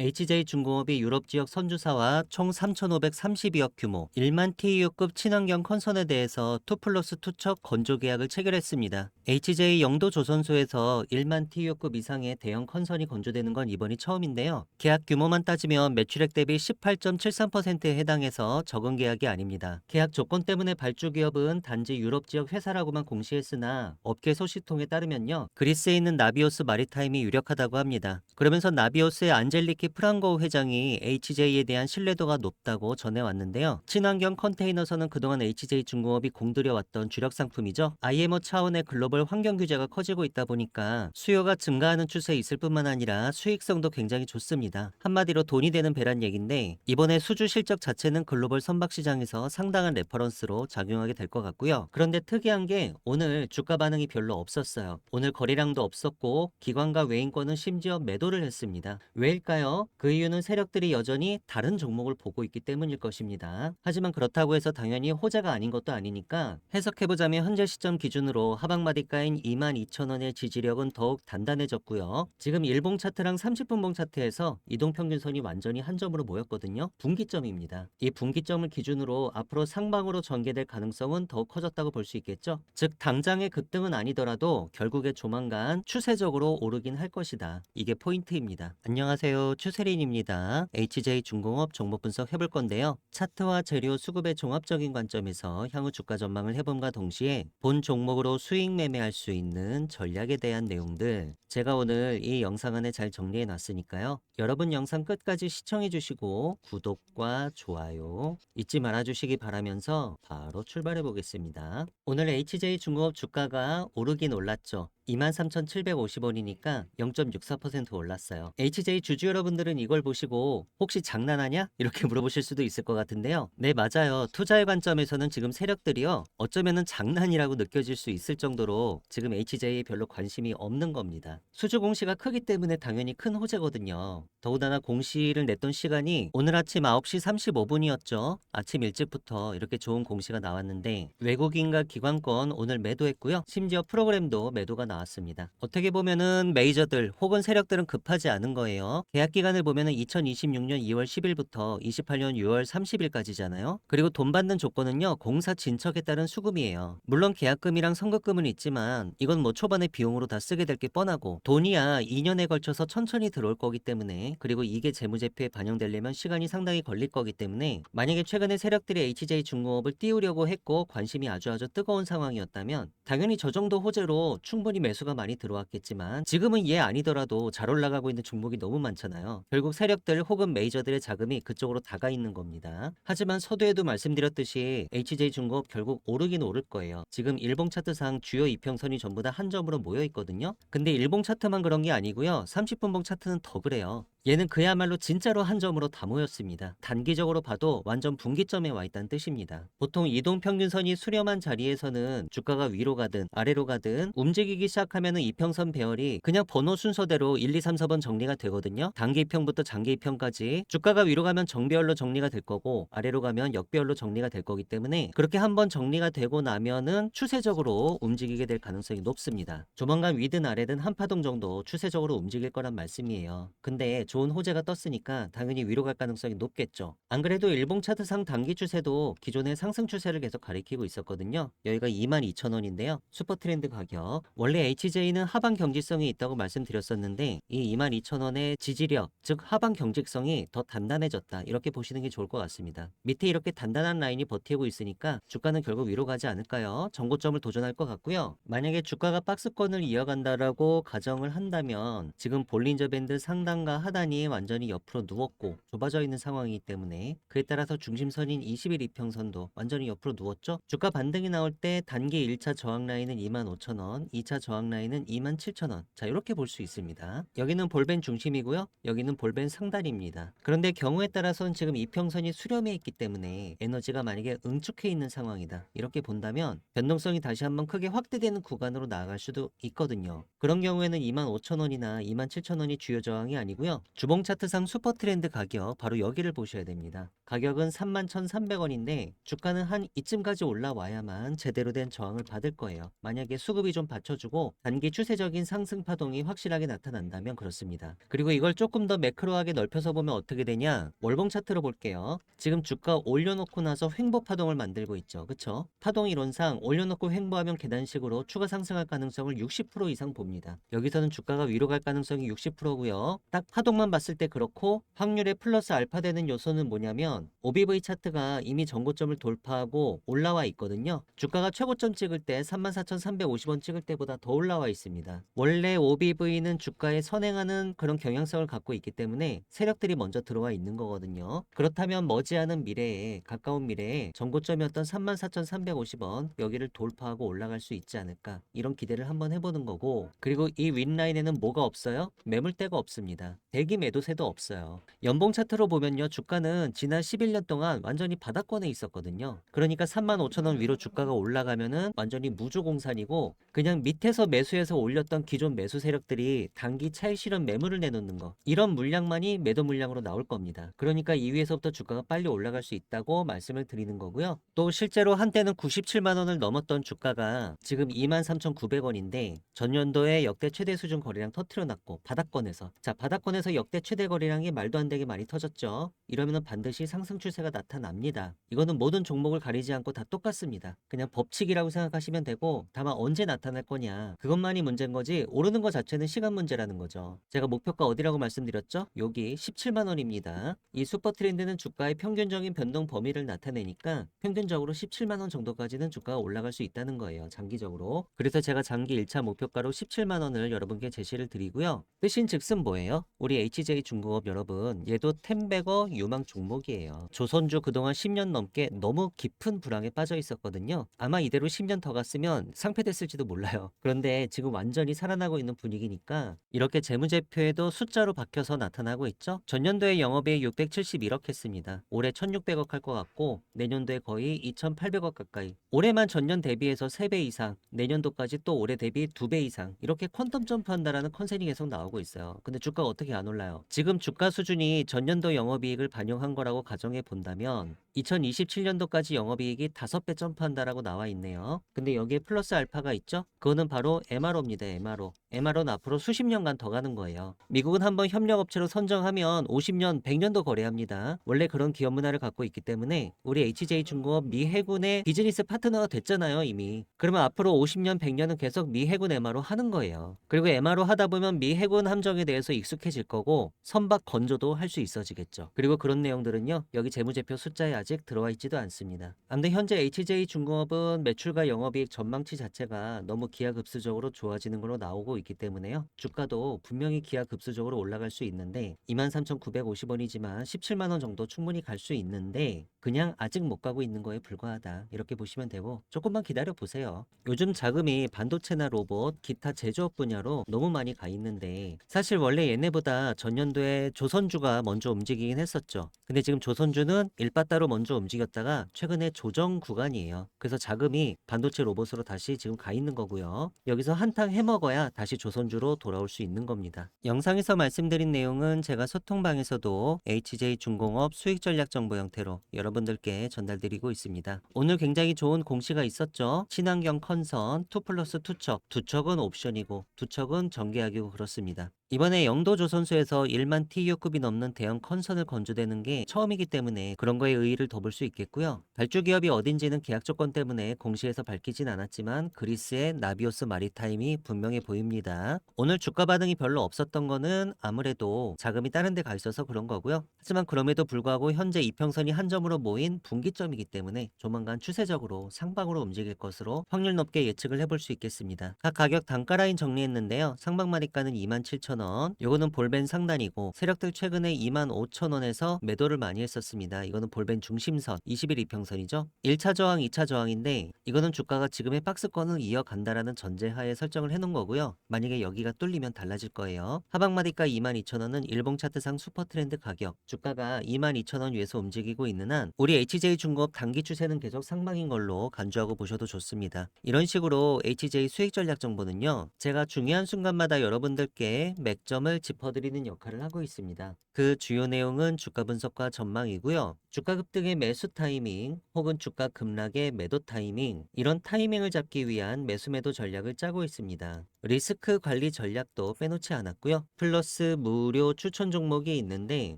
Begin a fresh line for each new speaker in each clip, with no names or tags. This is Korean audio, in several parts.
HJ중공업이 유럽 지역 선주사와 총 3,532억 규모 1만 TEU급 친환경 컨선에 대해서 2+2 척 건조 계약을 체결했습니다. HJ 영도 조선소에서 1만 TEU급 이상의 대형 컨선이 건조되는 건 이번이 처음인데요. 계약 규모만 따지면 매출액 대비 18.73%에 해당해서 적은 계약이 아닙니다. 계약 조건 때문에 발주 기업은 단지 유럽 지역 회사라고만 공시했으나 업계 소식통에 따르면요. 그리스에 있는 나비오스 마리타임이 유력하다고 합니다. 그러면서 나비오스의 안젤리키 프랑고 회장이 HJ에 대한 신뢰도가 높다고 전해왔는데요. 친환경 컨테이너선은 그동안 HJ중공업이 공들여왔던 주력 상품이죠. IMO 차원의 글로벌 환경 규제가 커지고 있다 보니까 수요가 증가하는 추세에 있을 뿐만 아니라 수익성도 굉장히 좋습니다. 한마디로 돈이 되는 배란 얘긴데 이번에 수주 실적 자체는 글로벌 선박시장에서 상당한 레퍼런스로 작용하게 될 것 같고요. 그런데 특이한 게 오늘 주가 반응이 별로 없었어요. 오늘 거래량도 없었고 기관과 외인권은 심지어 매도를 했습니다. 왜일까요? 그 이유는 세력들이 여전히 다른 종목을 보고 있기 때문일 것입니다. 하지만 그렇다고 해서 당연히 호재가 아닌 것도 아니니까 해석해보자면 현재 시점 기준으로 하방마디가인 22,000원의 지지력은 더욱 단단해졌고요. 지금 일봉 차트랑 30분봉 차트에서 이동평균선이 완전히 한 점으로 모였거든요. 분기점입니다. 이 분기점을 기준으로 앞으로 상방으로 전개될 가능성은 더욱 커졌다고 볼 수 있겠죠. 즉 당장의 급등은 아니더라도 결국에 조만간 추세적으로 오르긴 할 것이다. 이게 포인트입니다. 안녕하세요. 추세린입니다. HJ중공업 종목 분석 해볼 건데요. 차트와 재료 수급의 종합적인 관점에서 향후 주가 전망을 해봄과 동시에 본 종목으로 수익 매매할 수 있는 전략에 대한 내용들 제가 오늘 이 영상 안에 잘 정리해 놨으니까요. 여러분 영상 끝까지 시청해 주시고 구독과 좋아요 잊지 말아 주시기 바라면서 바로 출발해 보겠습니다. 오늘 HJ중공업 주가가 오르긴 올랐죠. 23,750원이니까 0.64% 올랐어요. HJ 주주 여러분들은 이걸 보시고 혹시 장난하냐? 이렇게 물어보실 수도 있을 것 같은데요. 네, 맞아요. 투자의 관점에서는 지금 세력들이요. 어쩌면은 장난이라고 느껴질 수 있을 정도로 지금 HJ에 별로 관심이 없는 겁니다. 수주 공시가 크기 때문에 당연히 큰 호재거든요. 더군다나 공시를 냈던 시간이 오늘 아침 9시 35분이었죠. 아침 일찍부터 이렇게 좋은 공시가 나왔는데 외국인과 기관권 오늘 매도했고요. 심지어 프로그램도 매도가 나왔습니다. 어떻게 보면은 메이저들 혹은 세력들은 급하지 않은 거예요. 계약 기간을 보면은 2026년 2월 10일부터 28년 6월 30일까지잖아요. 그리고 돈 받는 조건은요. 공사 진척에 따른 수금이에요. 물론 계약금이랑 선급금은 있지만 이건 뭐 초반에 비용으로 다 쓰게 될 게 뻔하고 돈이야 2년에 걸쳐서 천천히 들어올 거기 때문에 그리고 이게 재무제표에 반영되려면 시간이 상당히 걸릴 거기 때문에 만약에 최근에 세력들이 HJ중공업을 띄우려고 했고 관심이 아주 뜨거운 상황이었다면 당연히 저 정도 호재로 충분히 매수가 많이 들어왔겠지만 지금은 얘 아니더라도 잘 올라가고 있는 종목이 너무 많잖아요. 결국 세력들 혹은 메이저들의 자금이 그쪽으로 다가 있는 겁니다. 하지만 서두에도 말씀드렸듯이 HJ중공업 결국 오르긴 오를 거예요. 지금 일봉 차트상 주요 이평선이 전부 다 한 점으로 모여 있거든요. 근데 일봉 차트만 그런 게 아니고요. 30분봉 차트는 더 그래요. 얘는 그야말로 진짜로 한 점으로 다 모였습니다. 단기적으로 봐도 완전 분기점에 와 있다는 뜻입니다. 보통 이동평균선이 수렴한 자리에서는 주가가 위로 가든 아래로 가든 움직이기 시작하면 이평선 배열이 그냥 번호 순서대로 1, 2, 3, 4번 정리가 되거든요. 단기 이평부터 장기 이평까지 주가가 위로 가면 정배열로 정리가 될 거고 아래로 가면 역배열로 정리가 될 거기 때문에 그렇게 한번 정리가 되고 나면은 추세적으로 움직이게 될 가능성이 높습니다. 조만간 위든 아래든 한 파동 정도 추세적으로 움직일 거란 말씀이에요. 근데 좋은 호재가 떴으니까 당연히 위로 갈 가능성이 높겠죠. 안 그래도 일봉 차트상 단기 추세도 기존의 상승 추세를 계속 가리키고 있었거든요. 여기가 22,000원인데요. 슈퍼트렌드 가격. 원래 HJ는 하방 경직성이 있다고 말씀드렸었는데 이 22,000원의 지지력, 즉 하방 경직성이 더 단단해졌다. 이렇게 보시는 게 좋을 것 같습니다. 밑에 이렇게 단단한 라인이 버티고 있으니까 주가는 결국 위로 가지 않을까요? 정고점을 도전할 것 같고요. 만약에 주가가 박스권을 이어간다라고 가정을 한다면 지금 볼린저 밴드 상단과 하단이 완전히 옆으로 누웠고 좁아져 있는 상황이기 때문에 그에 따라서 중심선인 20일 이평선도 완전히 옆으로 누웠죠. 주가 반등이 나올 때 단기 1차 저항 라인은 25,000원, 2차 저항 라인은 27,000원. 자, 이렇게 볼 수 있습니다. 여기는 볼벤 중심이고요. 여기는 볼벤 상단입니다. 그런데 경우에 따라서는 지금 이평선이 수렴해 있기 때문에 에너지가 만약에 응축해 있는 상황이다. 이렇게 본다면 변동성이 다시 한번 크게 확대되는 구간으로 나아갈 수도 있거든요. 그런 경우에는 25,000원이나 27,000원이 주요 저항이 아니고요. 주봉 차트상 슈퍼 트렌드 가격 바로 여기를 보셔야 됩니다. 가격은 31,300원인데 주가는 한 이쯤까지 올라와야만 제대로 된 저항을 받을 거예요. 만약에 수급이 좀 받쳐주고 단기 추세적인 상승 파동이 확실하게 나타난다면 그렇습니다. 그리고 이걸 조금 더 매크로하게 넓혀서 보면 어떻게 되냐? 월봉 차트로 볼게요. 지금 주가 올려놓고 나서 횡보 파동을 만들고 있죠. 그쵸? 파동 이론상 올려놓고 횡보하면 계단식으로 추가 상승할 가능성을 60% 이상 봅니다. 여기서는 주가가 위로 갈 가능성이 60%고요. 딱 파동만 봤을 때 그렇고 확률에 플러스 알파 되는 요소는 뭐냐면 OBV 차트가 이미 전고점을 돌파하고 올라와 있거든요. 주가가 최고점 찍을 때 34,350원 찍을 때보다 더 올라와 있습니다. 원래 OBV는 주가에 선행하는 그런 경향성을 갖고 있기 때문에 세력들이 먼저 들어와 있는 거거든요. 그렇다면 머지않은 미래에 가까운 미래에 전고점이었던 34,350원 여기를 돌파하고 올라갈 수 있지 않을까 이런 기대를 한번 해보는 거고 그리고 이 윗라인에는 뭐가 없어요? 매물대가 없습니다. 대기 매도세도 없어요. 연봉 차트로 보면요. 주가는 지난 11년 동안 완전히 바닥권에 있었거든요. 그러니까 35,000원 위로 주가가 올라가면은 완전히 무주공산이고 그냥 밑에서 매수해서 올렸던 기존 매수 세력들이 단기 차익 실현 매물을 내놓는 거 이런 물량만이 매도 물량으로 나올 겁니다. 그러니까 이 위에서부터 주가가 빨리 올라갈 수 있다고 말씀을 드리는 거고요. 또 실제로 한때는 97만 원을 넘었던 주가가 지금 23,900원인데 전년도에 역대 최대 수준 거래량 터트려놨고 바닥권에서 자 바닥권에서 역대 최대 거래량이 말도 안 되게 많이 터졌죠. 이러면은 반드시 상승 추세가 나타납니다. 이거는 모든 종목을 가리지 않고 다 똑같습니다. 그냥 법칙이라고 생각하시면 되고 다만 언제 나타날 거냐 그것만이 문제인 거지 오르는 것 자체는 시간 문제라는 거죠. 제가 목표가 어디라고 말씀드렸죠? 여기 17만 원입니다. 이 슈퍼 트렌드는 주가의 평균적인 변동 범위를 나타내니까 평균적으로 17만 원 정도까지는 주가가 올라갈 수 있다는 거예요. 장기적으로. 그래서 제가 장기 1차 목표가로 17만 원을 여러분께 제시를 드리고요. 뜻인 즉슨 뭐예요? 우리 HJ중공업 여러분 얘도 템베거 유망 종목이에요. 조선주 그동안 10년 넘게 너무 깊은 불황에 빠져 있었거든요. 아마 이대로 10년 더 갔으면 상폐됐을지도 몰라요. 그런데 지금 완전히 살아나고 있는 분위기니까 이렇게 재무제표에도 숫자로 박혀서 나타나고 있죠. 전년도에 영업이익 671억 했습니다. 올해 1600억 할 것 같고 내년도에 거의 2800억 가까이. 올해만 전년 대비해서 3배 이상, 내년도까지 또 올해 대비 2배 이상 이렇게 퀀텀 점프한다라는 컨센이 계속 나오고 있어요. 근데 주가가 어떻게 안 올라요? 지금 주가 수준이 전년도 영업이익을 반영한 거라고 가정해 본다면 2027년도까지 영업이익이 5배 점프한다라고 나와 있네요. 근데 여기에 플러스 알파가 있죠? 그거는 바로 MRO입니다. MRO. MRO는 앞으로 수십 년간 더 가는 거예요. 미국은 한번 협력업체로 선정하면 50년, 100년도 거래합니다. 원래 그런 기업 문화를 갖고 있기 때문에 우리 HJ중공업 미 해군의 비즈니스 파트너가 됐잖아요, 이미. 그러면 앞으로 50년, 100년은 계속 미 해군 MRO 하는 거예요. 그리고 MRO 하다 보면 미 해군 함정에 대해서 익숙해질 거고 선박 건조도 할 수 있어지겠죠. 그리고 그런 내용들은요, 여기 재무제표 숫자에 아직 들어와 있지도 않습니다. 아무튼 현재 HJ중공업은 매출과 영업이익 전망치 자체가 너무 기하급수적으로 좋아지는 걸로 나오고 있기 때문에요. 주가도 분명히 기하급수적으로 올라갈 수 있는데 23,950원이지만 17만 원 정도 충분히 갈 수 있는데 그냥 아직 못 가고 있는 거에 불과하다. 이렇게 보시면 되고 조금만 기다려 보세요. 요즘 자금이 반도체나 로봇, 기타 제조업 분야로 너무 많이 가 있는데 사실 원래 얘네보다 전년도에 조선주가 먼저 움직이긴 했었죠. 근데 지금 조선주는 일바따로 먼저 움직였다가 최근에 조정 구간이에요. 그래서 자금이 반도체 로봇으로 다시 지금 가 있는 거고요. 여기서 한탕 해먹어야 다시 조선주로 돌아올 수 있는 겁니다. 영상에서 말씀드린 내용은 제가 소통방에서도 HJ중공업 수익전략 정보 형태로 여러분들께 전달드리고 있습니다. 오늘 굉장히 좋은 공시가 있었죠. 친환경 컨선 2+2 척, 2척은 옵션이고 2척은 정계약이고 그렇습니다. 이번에 영도조선소에서 1만 TU급이 넘는 대형 컨선을 건조되는 게 처음이기 때문에 그런 거에 의의를 더 볼 수 있겠고요. 발주 기업이 어딘지는 계약 조건 때문에 공시에서 밝히진 않았지만 그리스의 나비오스 마리타임이 분명해 보입니다. 오늘 주가 반응이 별로 없었던 거는 아무래도 자금이 다른 데 가 있어서 그런 거고요. 하지만 그럼에도 불구하고 현재 이평선이 한 점으로 모인 분기점이기 때문에 조만간 추세적으로 상방으로 움직일 것으로 확률 높게 예측을 해볼 수 있겠습니다. 각 가격 단가 라인 정리했는데요. 상방마리가는 27,000원, 요거는 볼벤 상단이고 세력들 최근에 25,000원에서 매도를 많이 했었습니다. 이거는 볼벤 중심선 20일 이평선이죠. 1차 저항, 2차 저항인데 이거는 주가가 지금의 박스권을 이어간다라는 전제하에 설정을 해놓은 거고요. 만약에 여기가 뚫리면 달라질 거예요. 하방마디가 22,000원은 일봉 차트상 슈퍼 트렌드 가격, 주가가 22,000원 위에서 움직이고 있는 한 우리 HJ중공업 단기 추세는 계속 상방인 걸로 간주하고 보셔도 좋습니다. 이런 식으로 HJ 수익 전략 정보는요. 제가 중요한 순간마다 여러분들께 맥점을 짚어드리는 결정적인 역할을 하고 있습니다. 그 주요 내용은 주가 분석과 전망이고요. 주가 급등의 매수 타이밍 혹은 주가 급락의 매도 타이밍, 이런 타이밍을 잡기 위한 매수 매도 전략을 짜고 있습니다. 리스크 관리 전략도 빼놓지 않았고요. 플러스 무료 추천 종목이 있는데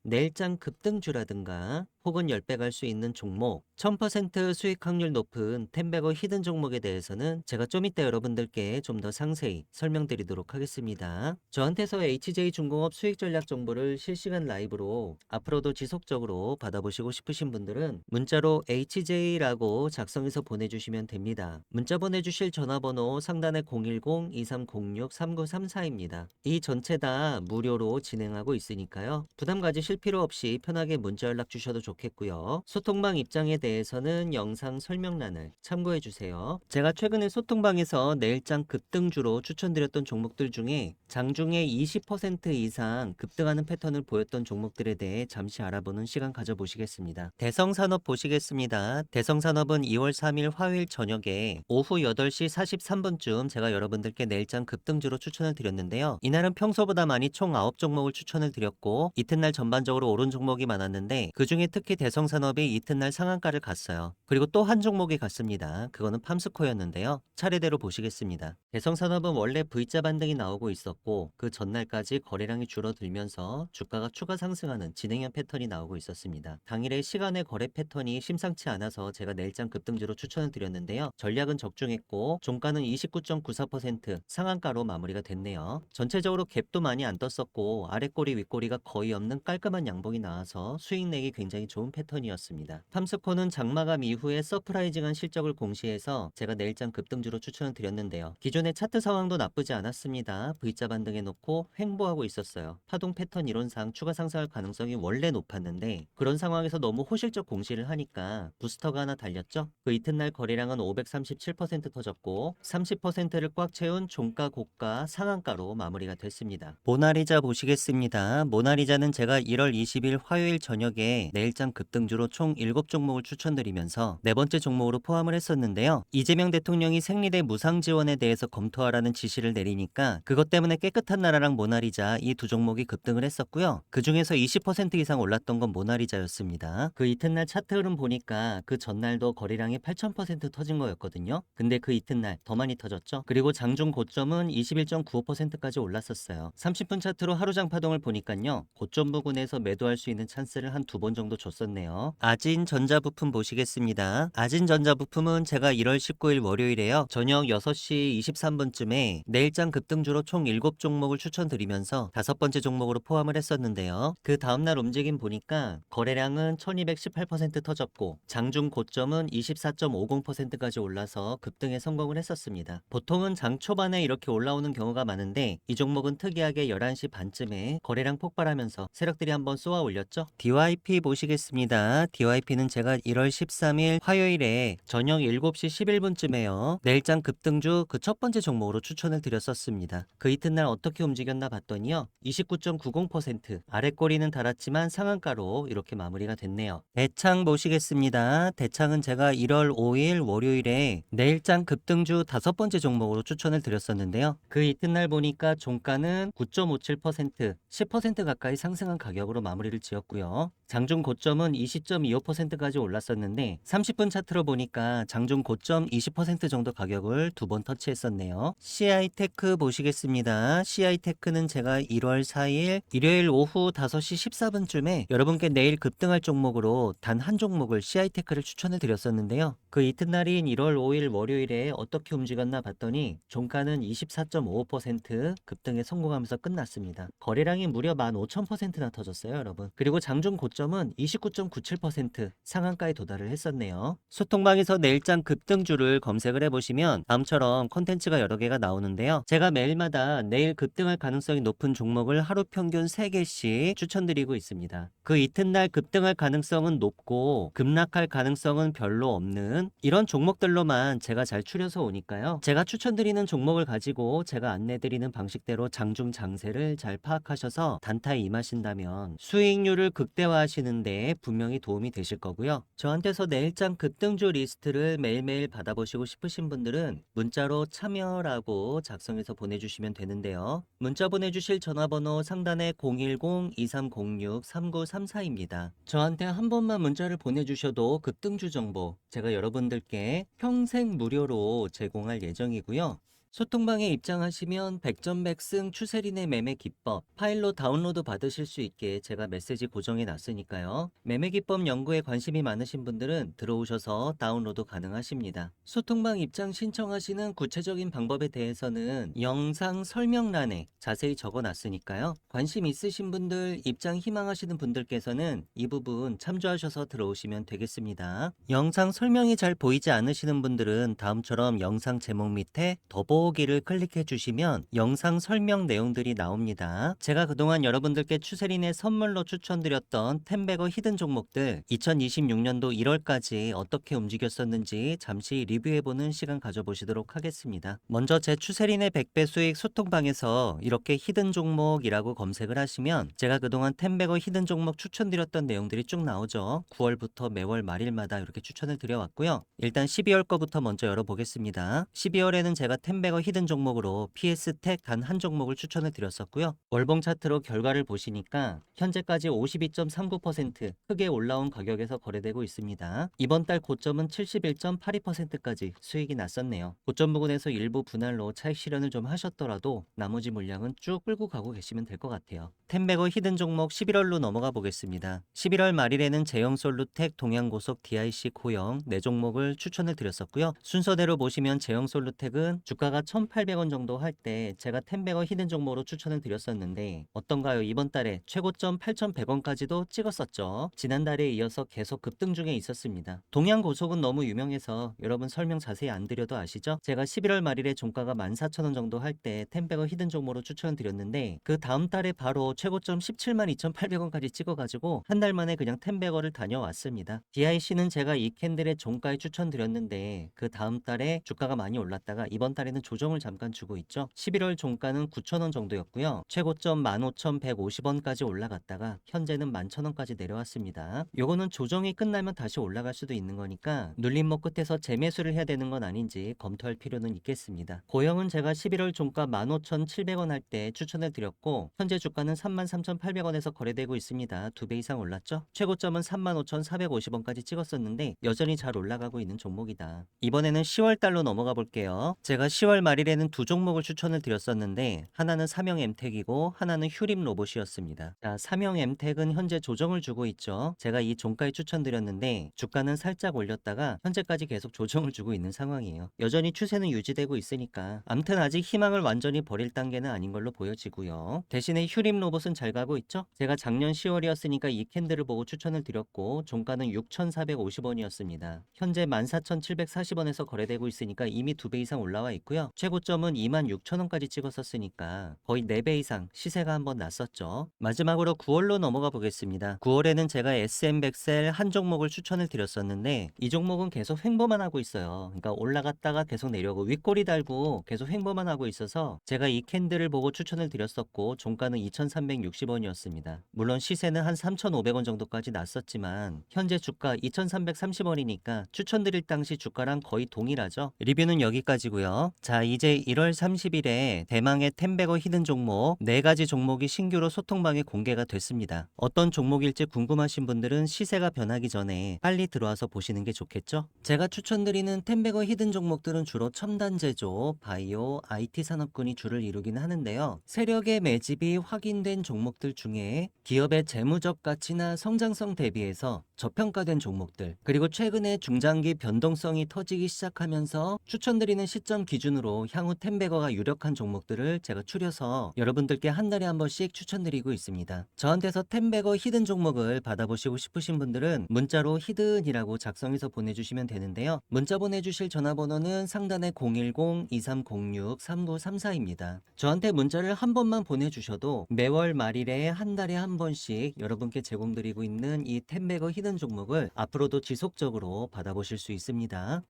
내일장 급등주라든가 혹은 10배 갈 수 있는 종목, 1000% 수익 확률 높은 텐베거 히든 종목에 대해서는 제가 좀 이따 여러분들께 좀 더 상세히 설명드리도록 하겠습니다. 저한테서 HJ중공업 수익 전략 정보를 실시간 라이브로 앞으로도 지속적으로 받아보시고 싶으신 분들은 문자로 HJ라고 작성해서 보내주시면 됩니다. 문자 보내주실 전화번호 상단에 010-2306-3934입니다. 이 전체 다 무료로 진행하고 있으니까요. 부담 가지실 필요 없이 편하게 문자 연락 주셔도 좋겠고요. 소통방 입장에 대해서는 영상 설명란을 참고해 주세요. 제가 최근에 소통방에서 내일장 급등주로 추천드렸던 종목들 중에 장중에 20% 이상 급등하는 패턴을 보였던 종목들에 대해 잠시 알아보는 시간 가져보시겠습니다. 대성산업 보시겠습니다. 대성산업은 2월 3일 화요일 저녁에 오후 8시 43분쯤 제가 여러분들께 내일장 급등주로 추천을 드렸는데요. 이날은 평소보다 많이 총 9종목을 추천을 드렸고 이튿날 전반적으로 오른 종목이 많았는데 그중에 특히 대성산업이 이튿날 상한가를 갔어요. 그리고 또 한 종목이 갔습니다. 그거는 팜스코였는데요. 차례대로 보시겠습니다. 대성산업은 원래 V자 반등이 나오고 있었고 그 전날까지 거래량이 줄어들면서 주가가 추가 상승하는 진행형 패턴이 나오고 있었습니다. 당일의 시간의 거래 패턴이 심상치 않아서 제가 내일장 급등주로 추천을 드렸는데요. 전략은 적중했고 종가는 29.94% 상한가로 마무리가 됐네요. 전체적으로 갭도 많이 안 떴었고 아랫꼬리 윗꼬리가 거의 없는 깔끔한 양봉이 나와서 수익 내기 굉장히 좋은 패턴이었습니다. 팜스코는 장마감 이후에 서프라이징한 실적을 공시해서 제가 내일장 급등주로 추천을 드렸는데요. 기존의 차트 상황도 나쁘지 않았습니다. V자 반등해 놓고 횡보하고 있었어요. 파동 패턴 이론상 추가 상승할 가능성이 원래 높았는데 그런 상황에서 너무 호실적 공시를 하니까 부스터가 하나 달렸죠. 그 이튿날 거래량은 537% 터졌고 30%를 꽉 채운 종가 고가 상한가로 마무리가 됐습니다. 모나리자 보시겠습니다. 모나리자는 제가 1월 20일 화요일 저녁에 내일장 급등주로 총 7종목을 추천드리면서 네 번째 종목으로 포함을 했었는데요. 이재명 대통령이 생리대 무상 지원에 대해서 검토하라는 지시를 내리니까 그것 때문에 깨끗한 나라랑 모나리자 이 두 종목이 급등을 했었고요. 그 중에서 20% 이상 올랐던 건 모나리자였습니다. 그 이튿날 차트 흐름 보니까 그 전날도 거래량이 8000% 터진 거였거든요. 근데 그 이튿날 더 많이 터졌죠. 그리고 장중 고점은 21.95%까지 올랐었어요. 30분 차트로 하루장 파동을 보니까요. 고점 부근에서 매도할 수 있는 찬스를 한 두 번 정도 줬었네요. 아진전자부품 보시겠습니다. 아진전자부품은 제가 1월 19일 월요일에요. 저녁 6시 23분쯤에 내일장 급등주로 총 7종목을 추천드리면서 다섯 번째 종목으로 포함을 했었는데요. 그 다음날 움직임 보니까 거래량은 1218% 터졌고 장중 고점은 24.50%까지 올라서 급등에 성공을 했었습니다. 보통은 장 초반에 이렇게 올라오는 경우가 많은데 이 종목은 특이하게 11시 반쯤에 거래량 폭발하면서 세력들이 한번 쏘아 올렸죠. DYP 보시겠습니다. DYP는 제가 1월 13일 화요일에 저녁 7시 11분쯤에요. 내일장 급등주 그 첫 번째 종목으로 추천을 드렸었습니다. 그 이튿날 어떻게 움직였나 봤더니요. 29.90% 아랫꼬리는 달았지만 상한가로 이렇게 마무리가 됐네요. 대창 보시겠습니다. 대창은 제가 1월 5일 월요일에 내일장 급등주 다섯 번째 종목으로 추천을 드렸었는데요. 그 이튿날 보니까 종가는 9.57%, 10% 가까이 상승한 가격으로 마무리를 지었고요. 장중 고점은 20.25%까지 올랐었는데 30분 차트로 보니까 장중 고점 20% 정도 가격을 두 번 터치했었네요. CI테크 보시겠습니다. CI테크는 제가 1월 4일 일요일 오후 5시 14분쯤에 여러분께 내일 급등할 종목으로 단 한 종목을 CI테크를 추천을 드렸었는데요. 그 이튿날인 1월 5일 월요일에 어떻게 움직였나 봤더니 종가는 24.55% 급등에 성공하면서 끝났습니다. 거래량이 무려 15,000%나 터졌어요, 여러분. 그리고 장중 고점은 29.97% 상한가에 도달을 했었네요. 소통방에서 내일장 급등주를 검색을 해보시면 다음처럼 콘텐츠가 여러 개가 나오는데요. 제가 매일마다 내일 급등할 가능성이 높은 종목을 하루 평균 3개씩 추천드리고 있습니다. 그 이튿날 급등할 가능성은 높고 급락할 가능성은 별로 없는 이런 종목들로만 제가 잘 추려서 오니까요. 제가 추천드리는 종목을 가지고 제가 안내드리는 방식대로 장중 장세를 잘 파악하셔서 단타에 임하신다면 수익률을 극대화하시는데 분명히 도움이 되실 거고요. 저한테서 내일장 급등주 리스트를 매일매일 받아보시고 싶으신 분들은 문자로 참여라고 작성해서 보내주시면 되는데요. 문자 보내주실 전화번호 상단에 010-2306-3934입니다. 저한테 한 번만 문자를 보내주셔도 급등주 정보 제가 여러분들께 평생 무료로 제공할 예정이고요. 소통방에 입장하시면 백전백승 추세린의 매매 기법 파일로 다운로드 받으실 수 있게 제가 메시지 고정해 놨으니까요. 매매 기법 연구에 관심이 많으신 분들은 들어오셔서 다운로드 가능하십니다. 소통방 입장 신청하시는 구체적인 방법에 대해서는 영상 설명란에 자세히 적어 놨으니까요. 관심 있으신 분들, 입장 희망하시는 분들께서는 이 부분 참조하셔서 들어오시면 되겠습니다. 영상 설명이 잘 보이지 않으시는 분들은 다음처럼 영상 제목 밑에 더보기를 클릭해 주시면 영상 설명 내용들이 나옵니다. 제가 그동안 여러분들께 추세린의 선물로 추천드렸던 텐베거 히든 종목들 2026년도 1월까지 어떻게 움직였었는지 잠시 리뷰해보는 시간 가져보시도록 하겠습니다. 먼저 제 추세린의 100배 수익 소통방에서 이렇게 히든 종목이라고 검색을 하시면 제가 그동안 텐베거 히든 종목 추천드렸던 내용들이 쭉 나오죠. 9월부터 매월 말일마다 이렇게 추천을 드려왔고요. 일단 12월 거부터 먼저 열어보겠습니다. 12월에는 제가 텐베거 히든 종목으로 PS텍 단 한 종목을 추천을 드렸었고요. 월봉 차트로 결과를 보시니까 현재까지 52.39% 크게 올라온 가격에서 거래되고 있습니다. 이번 달 고점은 71.82%까지 수익이 났었네요. 고점 부근에서 일부 분할로 차익 실현을 좀 하셨더라도 나머지 물량은 쭉 끌고 가고 계시면 될 것 같아요. 텐베거 히든 종목 11월로 넘어가 보겠습니다. 11월 말일에는 제형솔루텍, 동양고속, DIC 코형 4종목을 추천을 드렸었고요. 순서대로 보시면 제형솔루텍은 주가가 1,800원 정도 할 때 제가 텐베거 히든 종목으로 추천을 드렸었는데 어떤가요? 이번 달에 최고점 8,100원까지도 찍었었죠. 지난달에 이어서 계속 급등 중에 있었습니다. 동양고속은 너무 유명해서 여러분 설명 자세히 안 드려도 아시죠? 제가 11월 말일에 종가가 14,000원 정도 할 때 텐베거 히든 종목으로 추천을 드렸는데 그 다음 달에 바로 최고점 172,800원까지 찍어가지고 한 달 만에 그냥 텐베거를 다녀왔습니다. DIC는 제가 이 캔들의 종가에 추천드렸는데 그 다음 달에 주가가 많이 올랐다가 이번 달에는 조정을 잠깐 주고 있죠. 11월 종가는 9,000원 정도였고요. 최고점 15,150원까지 올라갔다가 현재는 11,000원까지 내려왔습니다. 요거는 조정이 끝나면 다시 올라갈 수도 있는 거니까 눌림목 끝에서 재매수를 해야 되는 건 아닌지 검토할 필요는 있겠습니다. 고영은 제가 11월 종가 15,700원 할 때 추천을 드렸고 현재 주가는 33,800원에서 거래되고 있습니다. 2배 이상 올랐죠? 최고점은 35,450원까지 찍었었는데 여전히 잘 올라가고 있는 종목이다. 이번에는 10월 달로 넘어가 볼게요. 제가 10월 말일에는 두 종목을 추천을 드렸었는데 하나는 삼형 엠텍이고 하나는 휴림 로봇이었습니다. 자, 삼형 엠텍은 현재 조정을 주고 있죠. 제가 이 종가에 추천드렸는데 주가는 살짝 올렸다가 현재까지 계속 조정을 주고 있는 상황이에요. 여전히 추세는 유지되고 있으니까 암튼 아직 희망을 완전히 버릴 단계는 아닌 걸로 보여지고요. 대신에 휴림 로봇은 잘 가고 있죠. 제가 작년 10월이었으니까 이 캔들을 보고 추천을 드렸고 종가는 6,450원이었습니다. 현재 14,740원에서 거래되고 있으니까 이미 2배 이상 올라와 있고요. 최고점은 26,000원까지 찍었었으니까 거의 4배 이상 시세가 한번 났었죠. 마지막으로 9월로 넘어가 보겠습니다. 9월에는 제가 SM100셀 한 종목을 추천을 드렸었는데 이 종목은 계속 횡보만 하고 있어요. 그러니까 올라갔다가 계속 내려오고 윗꼬리 달고 계속 횡보만 하고 있어서 제가 이 캔들을 보고 추천을 드렸었고 종가는 2,360원이었습니다. 물론 시세는 한 3,500원 정도까지 났었지만 현재 주가 2,330원이니까 추천드릴 당시 주가랑 거의 동일하죠. 리뷰는 여기까지고요. 자, 이제 1월 30일에 대망의 텐베거 히든 종목 4가지 종목이 신규로 소통방에 공개가 됐습니다. 어떤 종목일지 궁금하신 분들은 시세가 변하기 전에 빨리 들어와서 보시는 게 좋겠죠? 제가 추천드리는 텐베거 히든 종목들은 주로 첨단 제조, 바이오, IT 산업군이 주를 이루긴 하는데요. 세력의 매집이 확인된 종목들 중에 기업의 재무적 가치나 성장성 대비해서 저평가된 종목들, 그리고 최근에 중장기 변동성이 터지기 시작하면서 추천드리는 시점 기준으로 기준으로 향후 텐베거가 유력한 종목들을 제가 추려서 여러분들께 한 달에 한 번씩 추천드리고 있습니다. 저한테서 텐베거 히든 종목을 받아보시고 싶으신 분들은 문자로 히든이라고 작성해서 보내주시면 되는데요. 문자 보내주실 전화번호는 상단에 010-2306-3934입니다. 저한테 문자를 한 번만 보내주셔도 매월 말일에 한 달에 한 번씩 여러분께 제공드리고 있는 이 텐베거 히든 종목을 앞으로도 지속적으로 받아보실 수 있습니다.